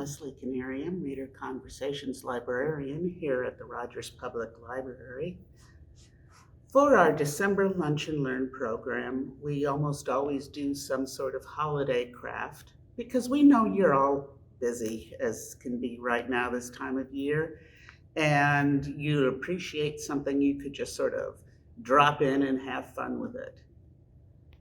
Lesley Canarium, Reader Conversations Librarian here at the Rogers Public Library. For our December Lunch and Learn program, we almost always do some sort of holiday craft because we know you're all busy as can be right now this time of year, and you appreciate something you could just sort of drop in and have fun with it.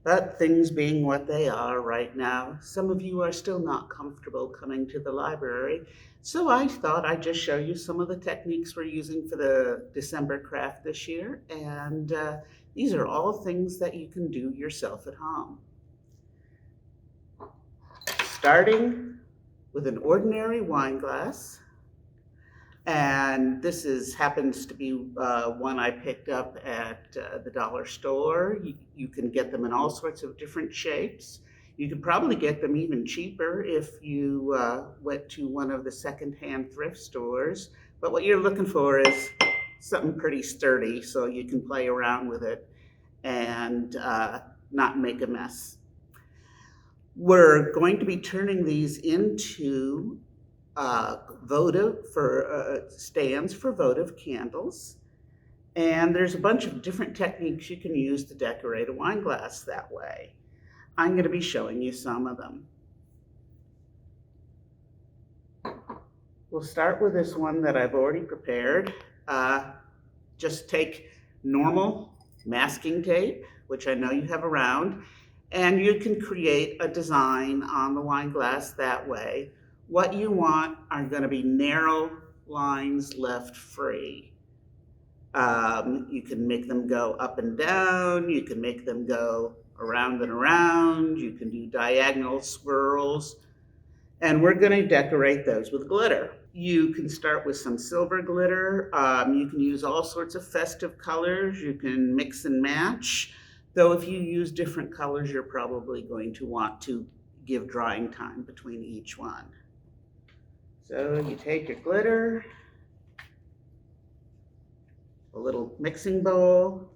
But things being what they are right now, some of you are still not comfortable coming to the library. So I thought I'd just show you some of the techniques we're using for the December craft this year. And these are all things that you can do yourself at home. Starting with an ordinary wine glass. And this happens to be one I picked up at the dollar store. You can get them in all sorts of different shapes. You could probably get them even cheaper if you went to one of the secondhand thrift stores. But what you're looking for is something pretty sturdy so you can play around with it and not make a mess. We're going to be turning these into stands for votive candles. And there's a bunch of different techniques you can use to decorate a wine glass that way. I'm going to be showing you some of them. We'll start with this one that I've already prepared. Just take normal masking tape, which I know you have around, and you can create a design on the wine glass that way. What you want are going to be narrow lines left free. You can make them go up and down. You can make them go around and around. You can do diagonal swirls. And we're going to decorate those with glitter. You can start with some silver glitter. You can use all sorts of festive colors. You can mix and match. Though if you use different colors, you're probably going to want to give drying time between each one. So you take your glitter, a little mixing bowl,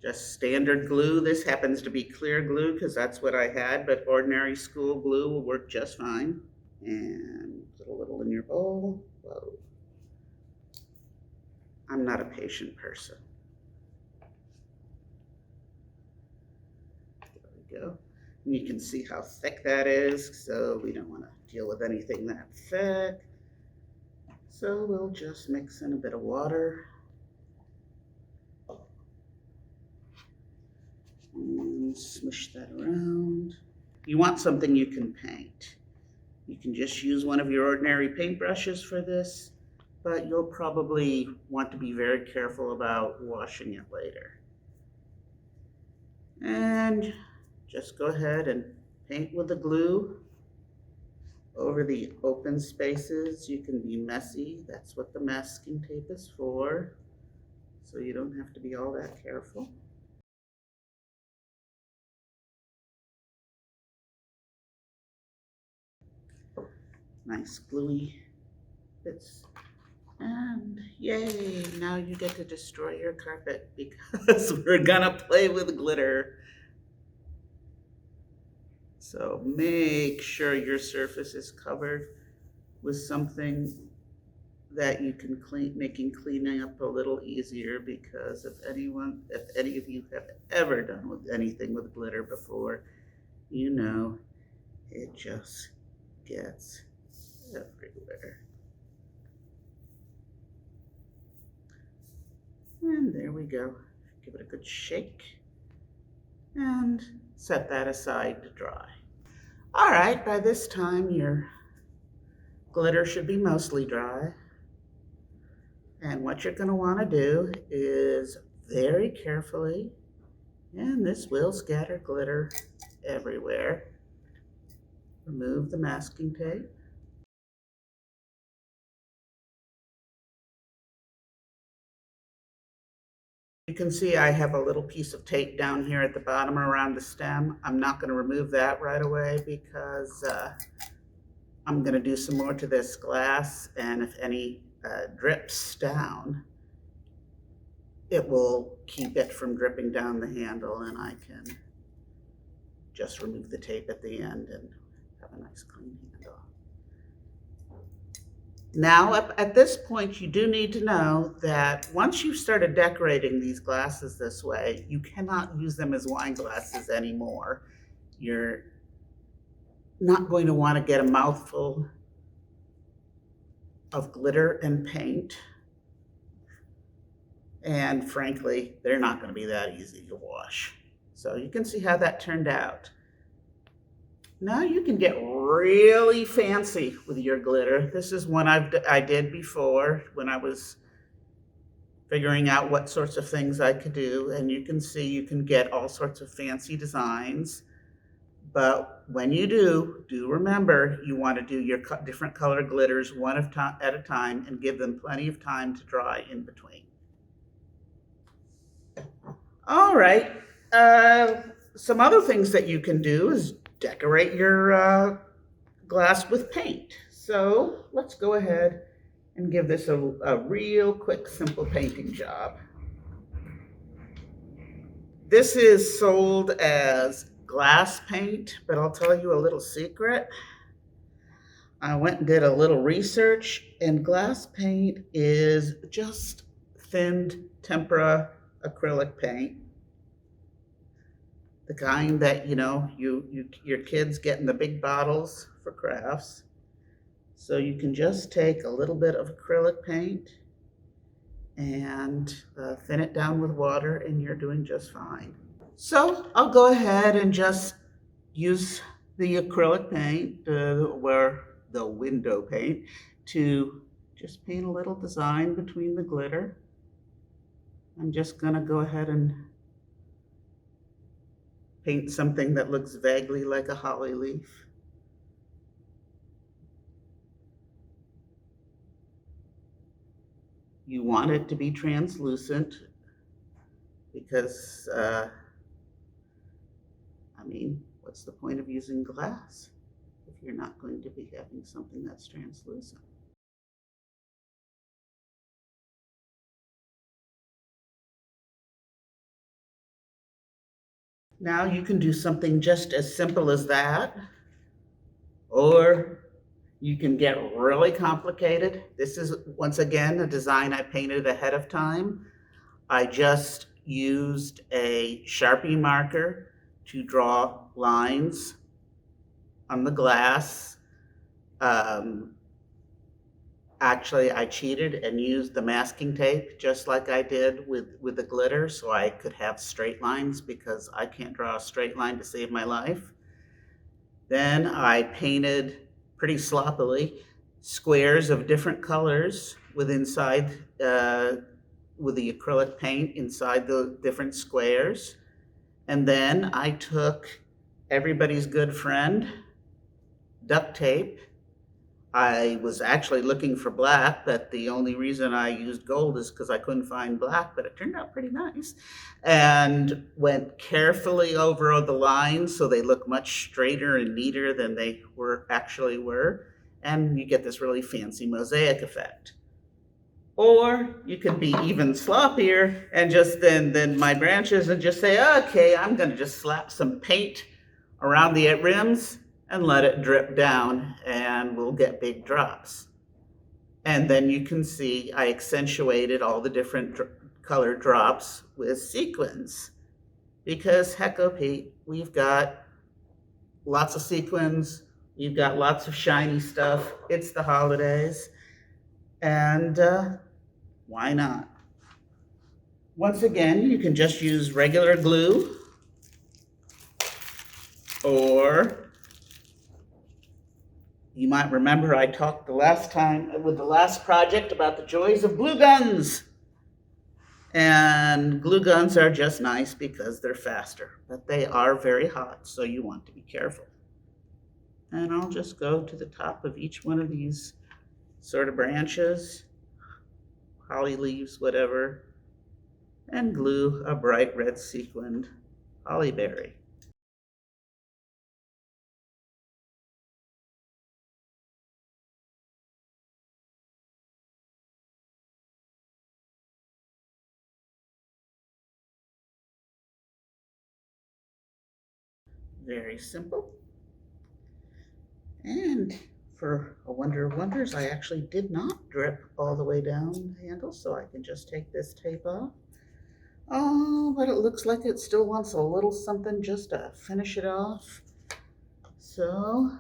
just standard glue. This happens to be clear glue because that's what I had, but ordinary school glue will work just fine. And put a little in your bowl. Whoa. I'm not a patient person. There we go. And you can see how thick that is, so we don't want to deal with anything that thick. So we'll just mix in a bit of water. And smush that around. You want something you can paint. You can just use one of your ordinary paintbrushes for this, but you'll probably want to be very careful about washing it later. And just go ahead and paint with the glue over the open spaces. You can be messy. That's what the masking tape is for. So you don't have to be all that careful. Nice gluey bits. And yay, now you get to destroy your carpet because we're gonna play with glitter. So make sure your surface is covered with something that you can making cleaning up a little easier, because if any of you have ever done with anything with glitter before, you know it just gets everywhere. And there we go. Give it a good shake and set that aside to dry. All right, by this time your glitter should be mostly dry. And what you're going to want to do is very carefully, and this will scatter glitter everywhere, remove the masking tape. You can see I have a little piece of tape down here at the bottom around the stem. I'm not going to remove that right away because I'm going to do some more to this glass, and if any drips down, it will keep it from dripping down the handle, and I can just remove the tape at the end and have a nice clean handle. Now, at this point, you do need to know that once you've started decorating these glasses this way, you cannot use them as wine glasses anymore. You're not going to want to get a mouthful of glitter and paint. And frankly, they're not going to be that easy to wash. So you can see how that turned out. Now you can get really fancy with your glitter. This is one I did before when I was figuring out what sorts of things I could do. And you can see you can get all sorts of fancy designs. But when you do remember you want to do your different color glitters one at a time and give them plenty of time to dry in between. All right. Some other things that you can do is decorate your glass with paint. So let's go ahead and give this a real quick, simple painting job. This is sold as glass paint, but I'll tell you a little secret. I went and did a little research, and glass paint is just thinned tempera acrylic paint. The kind that your kids get in the big bottles for crafts. So you can just take a little bit of acrylic paint and thin it down with water, and you're doing just fine. So I'll go ahead and just use the acrylic paint, or the window paint, to just paint a little design between the glitter. I'm just gonna go ahead and paint something that looks vaguely like a holly leaf. You want it to be translucent because, what's the point of using glass if you're not going to be having something that's translucent? Now you can do something just as simple as that, or you can get really complicated. This is, once again, a design I painted ahead of time. I just used a Sharpie marker to draw lines on the glass. Actually, I cheated and used the masking tape just like I did with the glitter, so I could have straight lines because I can't draw a straight line to save my life. Then I painted pretty sloppily squares of different colors with the acrylic paint inside the different squares. And then I took everybody's good friend, duct tape. I was actually looking for black, but the only reason I used gold is because I couldn't find black, but it turned out pretty nice. And went carefully over the lines so they look much straighter and neater than they actually were. And you get this really fancy mosaic effect. Or you could be even sloppier and just then my branches and just say, okay, I'm going to just slap some paint around the rims and let it drip down, and we'll get big drops. And then you can see I accentuated all the different color drops with sequins, because hecko Pete, we've got lots of sequins, we've got lots of shiny stuff, it's the holidays, and why not? Once again, you can just use regular glue, or you might remember I talked the last time with the last project about the joys of glue guns. And glue guns are just nice because they're faster, but they are very hot, so you want to be careful. And I'll just go to the top of each one of these sort of branches, holly leaves, whatever, and glue a bright red sequined holly berry. Very simple. And for a wonder of wonders, I actually did not drip all the way down the handle, so I can just take this tape off. Oh, but it looks like it still wants a little something just to finish it off. So,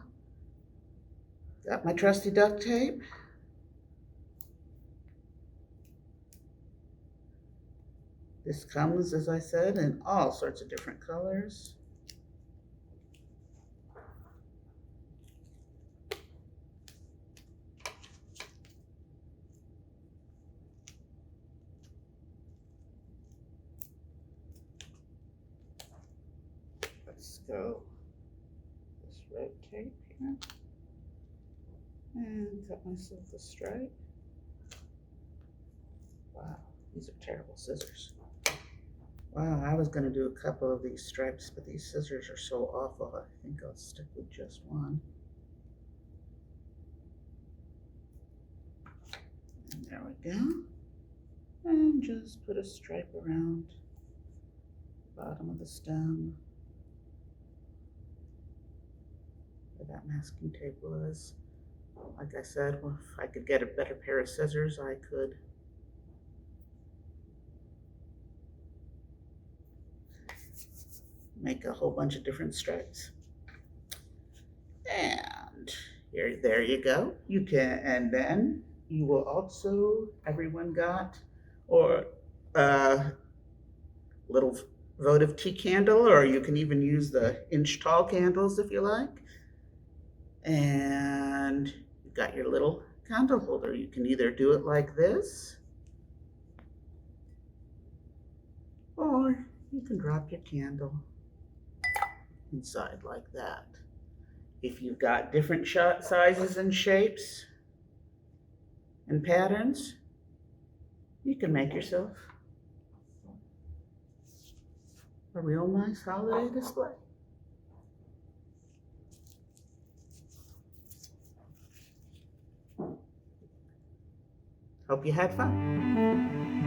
got my trusty duct tape. This comes, as I said, in all sorts of different colors. Let's go this red tape here and cut myself a stripe. Wow, these are terrible scissors. Wow, I was going to do a couple of these stripes, but these scissors are so awful. I think I'll stick with just one. And there we go. And just put a stripe around the bottom of the stem where that masking tape was. Like I said, well, if I could get a better pair of scissors, I could make a whole bunch of different stripes. And there you go. You can, and then you will also, everyone got, or a little votive tea candle, or you can even use the inch tall candles if you like. And you've got your little candle holder. You can either do it like this, or you can drop your candle inside like that. If you've got different sizes and shapes and patterns, you can make yourself a real nice holiday display. Hope you had fun.